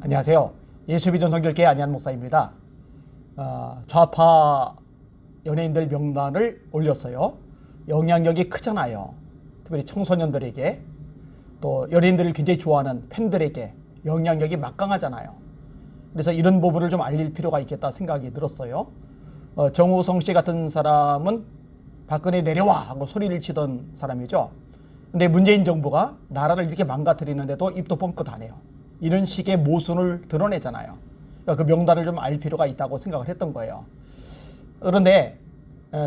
안녕하세요. 예수비전 성결교회 안희한 목사입니다. 좌파 연예인들 명단을 올렸어요. 영향력이 크잖아요. 특별히 청소년들에게, 또 연예인들을 굉장히 좋아하는 팬들에게 영향력이 막강하잖아요. 그래서 이런 부분을 좀 알릴 필요가 있겠다 생각이 들었어요. 정우성 씨 같은 사람은 박근혜 내려와 하고 소리를 치던 사람이죠. 근데 문재인 정부가 나라를 이렇게 망가뜨리는데도 입도 뻥끗 안 해요. 이런 식의 모순을 드러내잖아요. 그러니까 그 명단을 좀 알 필요가 있다고 생각을 했던 거예요. 그런데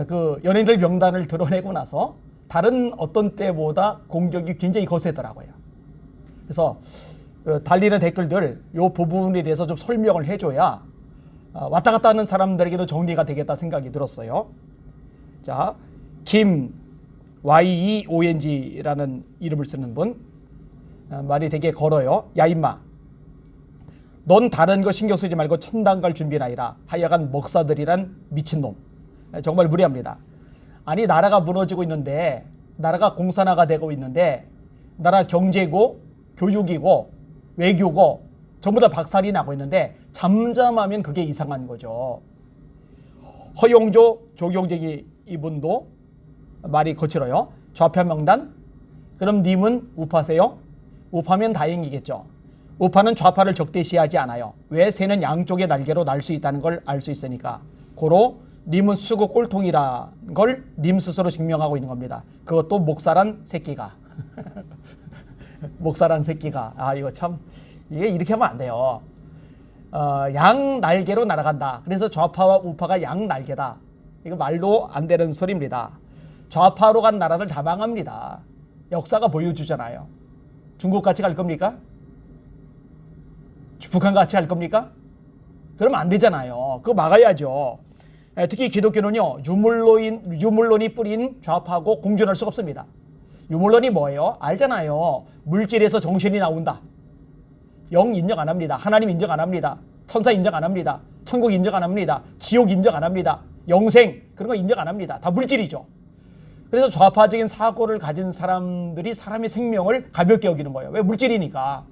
그 연예인들 명단을 드러내고 나서 다른 어떤 때보다 공격이 굉장히 거세더라고요. 그래서 달리는 댓글들 이 부분에 대해서 좀 설명을 해줘야 왔다 갔다 하는 사람들에게도 정리가 되겠다 생각이 들었어요. 자, 김 YEONG라는 이름을 쓰는 분, 말이 되게 걸어요. 야 임마, 넌 다른 거 신경 쓰지 말고 천당 갈 준비나 해라. 하여간 목사들이란 미친놈. 정말 무례합니다. 아니, 나라가 무너지고 있는데, 나라가 공산화가 되고 있는데, 나라 경제고 교육이고 외교고 전부 다 박살이 나고 있는데 잠잠하면 그게 이상한 거죠. 허용조 조경재기 이분도 말이 거칠어요. 좌표 명단? 그럼 님은 우파세요? 우파면 다행이겠죠. 우파는 좌파를 적대시하지 않아요. 왜? 새는 양쪽의 날개로 날 수 있다는 걸 알 수 있으니까. 고로 님은 수구 꼴통이라는 걸 님 스스로 증명하고 있는 겁니다. 그것도 목사란 새끼가. 목사란 새끼가. 이거 참, 이게 이렇게 하면 안 돼요. 양 날개로 날아간다. 그래서 좌파와 우파가 양 날개다. 이거 말도 안 되는 소리입니다. 좌파로 간 나라를 다 망합니다. 역사가 보여주잖아요. 중국 같이 갈 겁니까? 북한 같이 할 겁니까? 그러면 안 되잖아요. 그거 막아야죠. 특히 기독교는요, 유물론이 뿌린 좌파하고 공존할 수가 없습니다. 유물론이 뭐예요? 알잖아요. 물질에서 정신이 나온다. 영 인정 안 합니다. 하나님 인정 안 합니다. 천사 인정 안 합니다. 천국 인정 안 합니다. 지옥 인정 안 합니다. 영생, 그런 거 인정 안 합니다. 다 물질이죠. 그래서 좌파적인 사고를 가진 사람들이 사람의 생명을 가볍게 여기는 거예요. 왜? 물질이니까.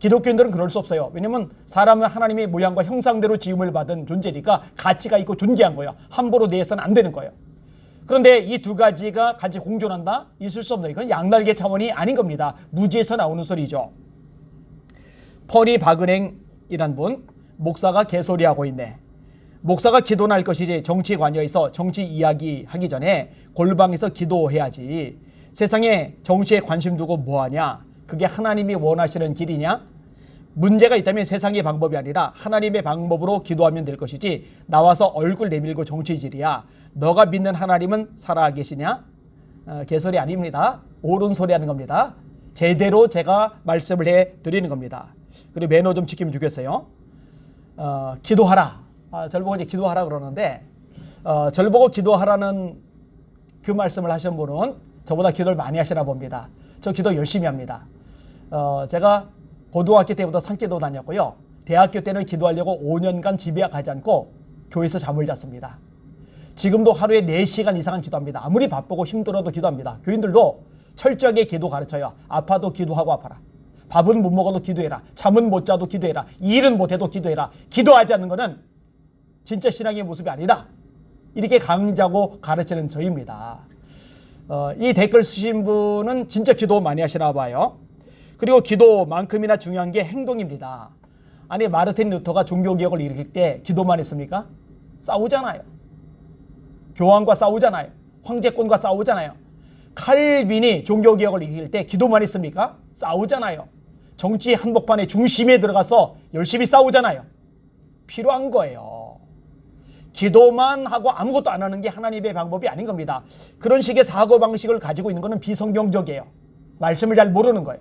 기독교인들은 그럴 수 없어요. 왜냐면 사람은 하나님의 모양과 형상대로 지음을 받은 존재니까 가치가 있고 존귀한 거예요. 함부로 내해서는 안 되는 거예요. 그런데 이 두 가지가 같이 공존한다? 있을 수 없는, 이건 양날개 차원이 아닌 겁니다. 무지에서 나오는 소리죠. 퍼니 박은행이란 분, 목사가 개소리하고 있네. 목사가 기도나 할 것이지 정치 관여해서 정치 이야기 하기 전에 골방에서 기도해야지. 세상에 정치에 관심 두고 뭐하냐? 그게 하나님이 원하시는 길이냐? 문제가 있다면 세상의 방법이 아니라 하나님의 방법으로 기도하면 될 것이지 나와서 얼굴 내밀고 정치질이야. 너가 믿는 하나님은 살아계시냐? 개소리 아닙니다. 옳은 소리 하는 겁니다. 제대로 제가 말씀을 해드리는 겁니다. 그리고 매너 좀 지키면 좋겠어요. 기도하라. 저를 보고 이제 기도하라 그러는데, 저를 보고 기도하라는 그 말씀을 하신 분은 저보다 기도를 많이 하시나 봅니다. 저 기도 열심히 합니다. 제가 고등학교 때부터 산기도 다녔고요. 대학교 때는 기도하려고 5년간 집에 가지 않고 교회에서 잠을 잤습니다. 지금도 하루에 4시간 이상은 기도합니다. 아무리 바쁘고 힘들어도 기도합니다. 교인들도 철저하게 기도 가르쳐요. 아파도 기도하고 아파라. 밥은 못 먹어도 기도해라. 잠은 못 자도 기도해라. 일은 못해도 기도해라. 기도하지 않는 것은 진짜 신앙의 모습이 아니다. 이렇게 강자고 가르치는 저입니다. 이 댓글 쓰신 분은 진짜 기도 많이 하시나 봐요. 그리고 기도만큼이나 중요한 게 행동입니다. 아니, 마르틴 루터가 종교개혁을 일으킬 때 기도만 했습니까? 싸우잖아요. 교황과 싸우잖아요. 황제권과 싸우잖아요. 칼빈이 종교개혁을 일으킬 때 기도만 했습니까? 싸우잖아요. 정치 한복판의 중심에 들어가서 열심히 싸우잖아요. 필요한 거예요. 기도만 하고 아무것도 안 하는 게 하나님의 방법이 아닌 겁니다. 그런 식의 사고방식을 가지고 있는 것은 비성경적이에요. 말씀을 잘 모르는 거예요.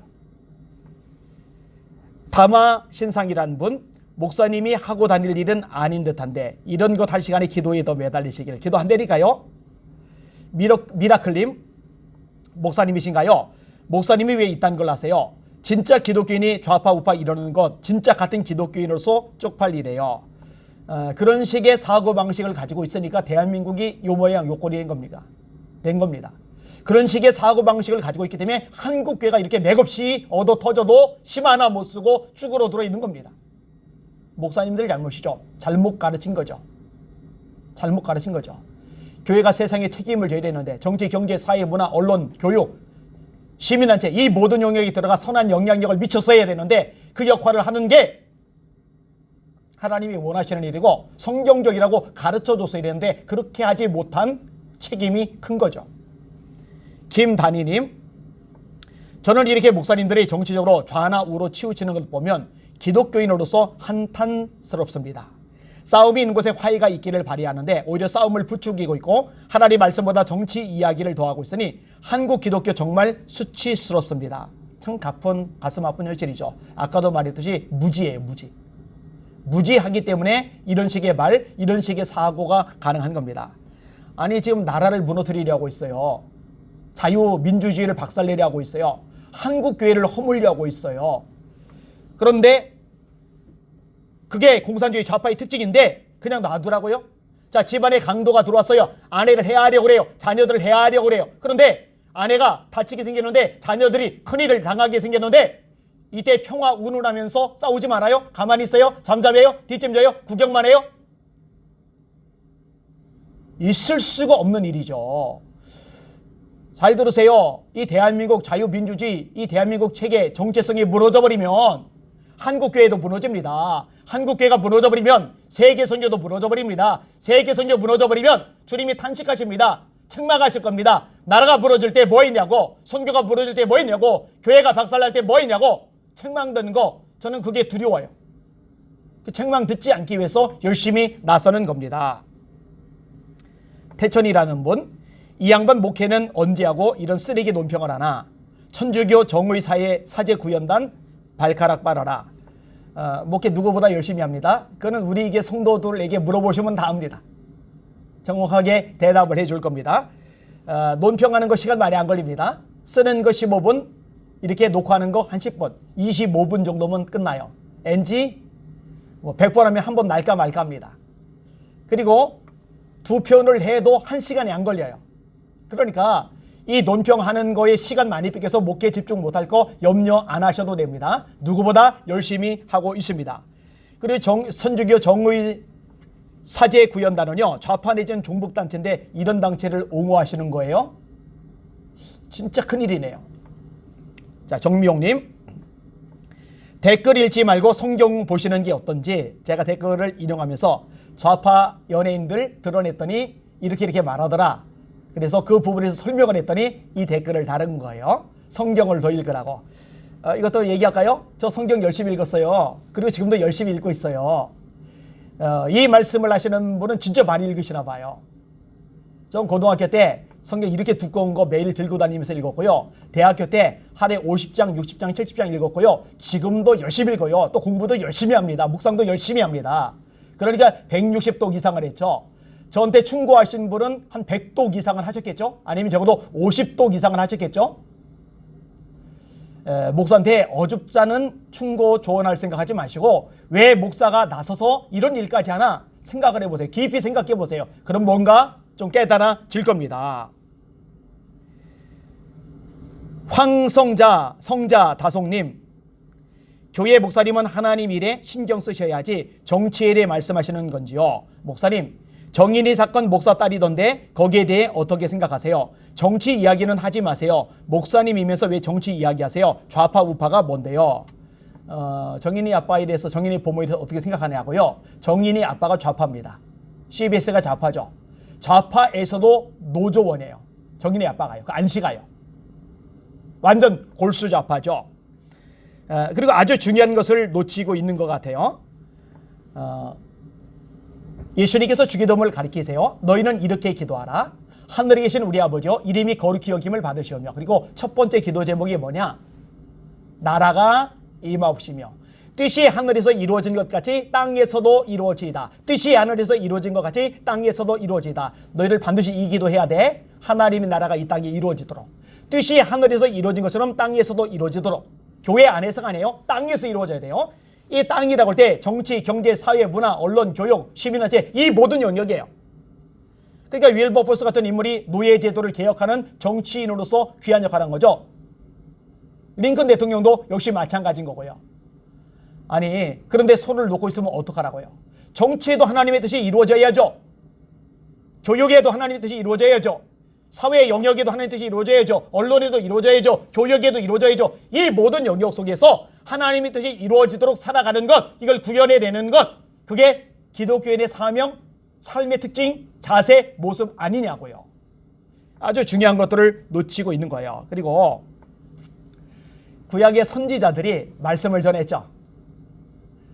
다마 신상이라는 분, 목사님이 하고 다닐 일은 아닌 듯한데 이런 것 할 시간에 기도에 더 매달리시길. 기도한다니까요. 미라클님, 목사님이신가요? 목사님이 왜 이딴 걸 하세요? 진짜 기독교인이 좌파 우파 이러는 것 진짜 같은 기독교인으로서 쪽팔리래요. 그런 식의 사고방식을 가지고 있으니까 대한민국이 요 모양 요 꼴이 된 겁니다. 그런 식의 사고방식을 가지고 있기 때문에 한국교회가 이렇게 맥없이 얻어 터져도 심 하나 못 쓰고 쭈그러들어 있는 겁니다. 목사님들 잘못이죠. 잘못 가르친 거죠. 잘못 가르친 거죠. 교회가 세상에 책임을 져야 되는데 정치, 경제, 사회, 문화, 언론, 교육, 시민단체 이 모든 영역에 들어가 선한 영향력을 미쳤어야 되는데 그 역할을 하는 게 하나님이 원하시는 일이고 성경적이라고 가르쳐줬어야 되는데 그렇게 하지 못한 책임이 큰 거죠. 김단희님, 저는 이렇게 목사님들이 정치적으로 좌나 우로 치우치는 걸 보면 기독교인으로서 한탄스럽습니다. 싸움이 있는 곳에 화해가 있기를 바라하는데 오히려 싸움을 부추기고 있고 하나님 말씀보다 정치 이야기를 더하고 있으니 한국 기독교 정말 수치스럽습니다. 참 가슴 아픈 현실이죠. 아까도 말했듯이 무지예요. 무지하기 때문에 이런 식의 말, 이런 식의 사고가 가능한 겁니다. 아니 지금 나라를 무너뜨리려고 있어요. 자유민주주의를 박살내려 하고 있어요. 한국교회를 허물려 하고 있어요. 그런데 그게 공산주의 좌파의 특징인데 그냥 놔두라고요? 자, 집안에 강도가 들어왔어요. 아내를 해하려고 그래요. 자녀들을 해하려고 그래요. 그런데 아내가 다치게 생겼는데 자녀들이 큰일을 당하게 생겼는데 이때 평화 운운하면서 싸우지 말아요? 가만히 있어요? 잠잠해요? 뒷짐 져요? 구경만 해요? 있을 수가 없는 일이죠. 잘 들으세요. 이 대한민국 자유민주주의, 이 대한민국 체계 정체성이 무너져 버리면 한국교회도 무너집니다. 한국교회가 무너져 버리면 세계선교도 무너져 버립니다. 세계선교 무너져 버리면 주님이 탄식하십니다. 책망하실 겁니다. 나라가 무너질 때 뭐 했냐고, 선교가 무너질 때 뭐 했냐고, 교회가 박살날 때 뭐 했냐고 책망 듣는 거 저는 그게 두려워요. 그 책망 듣지 않기 위해서 열심히 나서는 겁니다. 태천이라는 분, 이 양반 목회는 언제 하고 이런 쓰레기 논평을 하나. 천주교 정의사회 사제구현단 발가락 빨아라. 목회 누구보다 열심히 합니다. 그거는 우리에게 성도들에게 물어보시면 다 압니다. 정확하게 대답을 해줄 겁니다. 논평하는 거 시간 많이 안 걸립니다. 쓰는 거 15분, 이렇게 녹화하는 거 한 10분, 25분 정도면 끝나요. NG 100번 하면 한 번 날까 말까 합니다. 그리고 두 편을 해도 1시간이 안 걸려요. 그러니까 이 논평하는 거에 시간 많이 뺏겨서 목회에 집중 못할 거 염려 안 하셔도 됩니다. 누구보다 열심히 하고 있습니다. 그리고 선주교 정의 사제구현단은요, 좌파 내지는 종북단체인데 이런 단체를 옹호하시는 거예요. 진짜 큰일이네요. 자, 정미용님, 댓글 읽지 말고 성경 보시는 게 어떤지 제가 댓글을 인용하면서 좌파 연예인들 드러냈더니 이렇게 말하더라. 그래서 그 부분에서 설명을 했더니 이 댓글을 다른 거예요. 성경을 더 읽으라고. 이것도 얘기할까요? 저 성경 열심히 읽었어요. 그리고 지금도 열심히 읽고 있어요. 이 말씀을 하시는 분은 진짜 많이 읽으시나 봐요. 전 고등학교 때 성경 이렇게 두꺼운 거 매일 들고 다니면서 읽었고요. 대학교 때 하루에 50장, 60장, 70장 읽었고요. 지금도 열심히 읽어요. 또 공부도 열심히 합니다. 묵상도 열심히 합니다. 그러니까 160독 이상을 했죠. 저한테 충고하신 분은 한 100독 이상은 하셨겠죠? 아니면 적어도 50독 이상은 하셨겠죠? 목사한테 어줍잖은 충고 조언할 생각하지 마시고 왜 목사가 나서서 이런 일까지 하나 생각을 해보세요. 깊이 생각해 보세요. 그럼 뭔가 좀 깨달아질 겁니다. 황성자, 성자, 다송님, 교회 목사님은 하나님 일에 신경 쓰셔야지 정치에 대해 말씀하시는 건지요? 목사님, 정인이 사건 목사 딸이던데 거기에 대해 어떻게 생각하세요? 정치 이야기는 하지 마세요. 목사님이면서 왜 정치 이야기하세요? 좌파 우파가 뭔데요? 정인이 아빠에 대해서, 정인이 부모에 대해서 어떻게 생각하냐고요? 정인이 아빠가 좌파입니다. CBS가 좌파죠. 좌파에서도 노조원이에요. 정인이 아빠가요. 그 안씨가요. 완전 골수 좌파죠. 그리고 아주 중요한 것을 놓치고 있는 것 같아요. 예수님께서 주기도문을 가르치세요. 너희는 이렇게 기도하라. 하늘에 계신 우리 아버지여, 이름이 거룩히 여김을 받으시오며. 그리고 첫 번째 기도 제목이 뭐냐? 나라가 임하옵시며 뜻이 하늘에서 이루어진 것 같이 땅에서도 이루어지이다. 뜻이 하늘에서 이루어진 것 같이 땅에서도 이루어지이다. 너희를 반드시 이 기도해야 돼. 하나님의 나라가 이 땅에 이루어지도록. 뜻이 하늘에서 이루어진 것처럼 땅에서도 이루어지도록. 교회 안에서가 아니에요. 땅에서 이루어져야 돼요. 이 땅이라고 할 때 정치, 경제, 사회, 문화, 언론, 교육, 시민단체 이 모든 영역이에요. 그러니까 윌버포스 같은 인물이 노예제도를 개혁하는 정치인으로서 귀한 역할을 한 거죠. 링컨 대통령도 역시 마찬가지인 거고요. 아니 그런데 손을 놓고 있으면 어떡하라고요. 정치에도 하나님의 뜻이 이루어져야죠. 교육에도 하나님의 뜻이 이루어져야죠. 사회 영역에도 하나님의 뜻이 이루어져야죠. 언론에도 이루어져야죠. 교육에도 이루어져야죠. 이 모든 영역 속에서 하나님의 뜻이 이루어지도록 살아가는 것, 이걸 구현해내는 것, 그게 기독교인의 사명, 삶의 특징, 자세, 모습 아니냐고요. 아주 중요한 것들을 놓치고 있는 거예요. 그리고 구약의 선지자들이 말씀을 전했죠.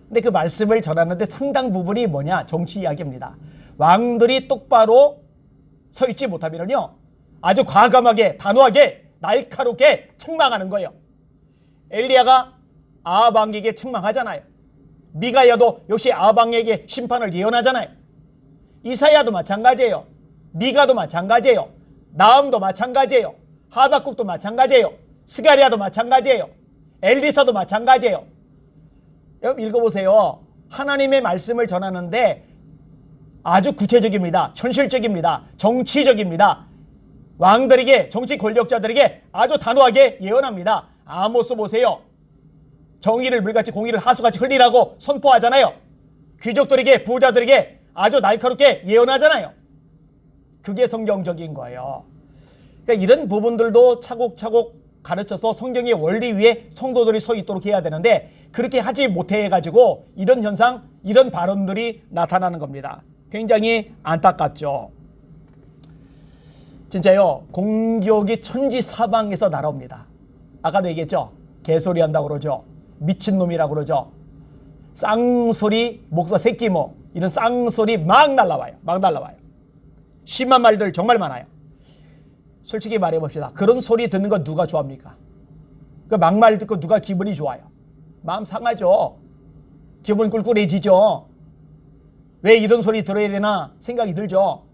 근데 그 말씀을 전하는데 상당 부분이 뭐냐? 정치 이야기입니다. 왕들이 똑바로 서 있지 못하면요, 아주 과감하게, 단호하게, 날카롭게 책망하는 거예요. 엘리야가 아합 왕에게 책망하잖아요. 미가야도 역시 아합 왕에게 심판을 예언하잖아요. 이사야도 마찬가지예요. 미가도 마찬가지예요. 나음도 마찬가지예요. 하박국도 마찬가지예요. 스가랴도 마찬가지예요. 엘리사도 마찬가지예요. 여러분 읽어보세요. 하나님의 말씀을 전하는데 아주 구체적입니다. 현실적입니다. 정치적입니다. 왕들에게, 정치 권력자들에게 아주 단호하게 예언합니다. 아모스 보세요. 정의를 물같이 공의를 하수같이 흘리라고 선포하잖아요. 귀족들에게, 부자들에게 아주 날카롭게 예언하잖아요. 그게 성경적인 거예요. 그러니까 이런 부분들도 차곡차곡 가르쳐서 성경의 원리 위에 성도들이 서 있도록 해야 되는데 그렇게 하지 못해 가지고 이런 현상, 이런 발언들이 나타나는 겁니다. 굉장히 안타깝죠. 진짜요, 공격이 천지사방에서 날아옵니다. 아까도 얘기했죠. 개소리 한다고 그러죠. 미친놈이라고 그러죠. 쌍소리, 목사 새끼 뭐 이런 쌍소리 막 날라와요. 막 날라와요. 심한 말들 정말 많아요. 솔직히 말해봅시다. 그런 소리 듣는 거 누가 좋아합니까? 그 막말 듣고 누가 기분이 좋아요? 마음 상하죠. 기분 꿀꿀해지죠. 왜 이런 소리 들어야 되나 생각이 들죠.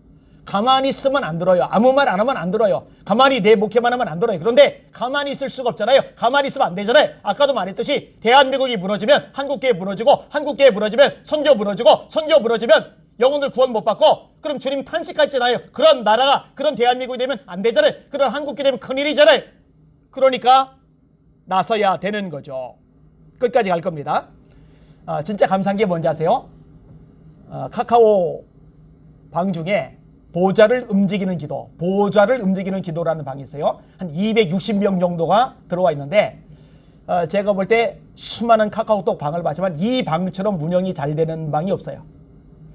가만히 있으면 안 들어요. 아무 말 안 하면 안 들어요. 가만히 내 목회만 하면 안 들어요. 그런데 가만히 있을 수가 없잖아요. 가만히 있으면 안 되잖아요. 아까도 말했듯이 대한민국이 무너지면 한국교회 무너지고, 한국교회 무너지면 선교 무너지고, 선교 무너지면 영혼들 구원 못 받고, 그럼 주님 탄식하잖아요. 그런 나라가, 그런 대한민국이 되면 안 되잖아요. 그런 한국교회 되면 큰일이잖아요. 그러니까 나서야 되는 거죠. 끝까지 갈 겁니다. 진짜 감사한 게 뭔지 아세요? 카카오 방 중에 보좌를 움직이는 기도, 보좌를 움직이는 기도라는 방이 있어요. 한 260명 정도가 들어와 있는데 제가 볼 때 수많은 카카오톡 방을 봤지만 이 방처럼 운영이 잘 되는 방이 없어요.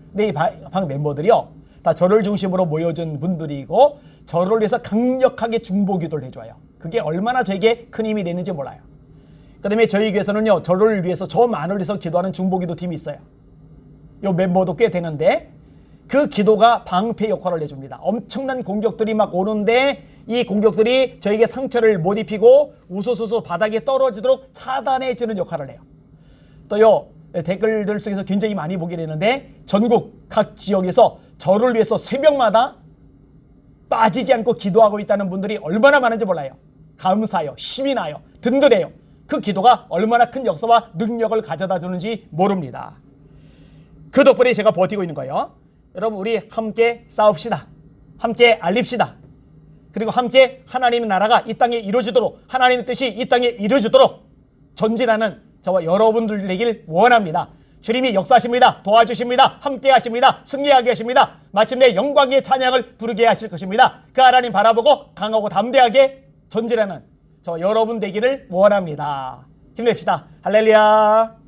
근데 이 방 멤버들이요, 다 저를 중심으로 모여준 분들이고 저를 위해서 강력하게 중보 기도를 해줘요. 그게 얼마나 저에게 큰 힘이 되는지 몰라요. 그 다음에 저희 교회에서는요, 저를 위해서, 저만을 위해서 기도하는 중보 기도 팀이 있어요. 요 멤버도 꽤 되는데 그 기도가 방패 역할을 해줍니다. 엄청난 공격들이 막 오는데 이 공격들이 저에게 상처를 못 입히고 우수수수 바닥에 떨어지도록 차단해주는 역할을 해요. 또요, 댓글들 속에서 굉장히 많이 보게 되는데 전국 각 지역에서 저를 위해서 새벽마다 빠지지 않고 기도하고 있다는 분들이 얼마나 많은지 몰라요. 감사해요. 힘이 나요. 든든해요. 그 기도가 얼마나 큰 역사와 능력을 가져다 주는지 모릅니다. 그 덕분에 제가 버티고 있는 거예요. 여러분, 우리 함께 싸웁시다. 함께 알립시다. 그리고 함께 하나님의 나라가 이 땅에 이루어지도록, 하나님의 뜻이 이 땅에 이루어지도록 전진하는 저와 여러분들 되길 원합니다. 주님이 역사하십니다. 도와주십니다. 함께 하십니다. 승리하게 하십니다. 마침내 영광의 찬양을 부르게 하실 것입니다. 그 하나님 바라보고 강하고 담대하게 전진하는 저와 여러분 되기를 원합니다. 힘냅시다. 할렐루야.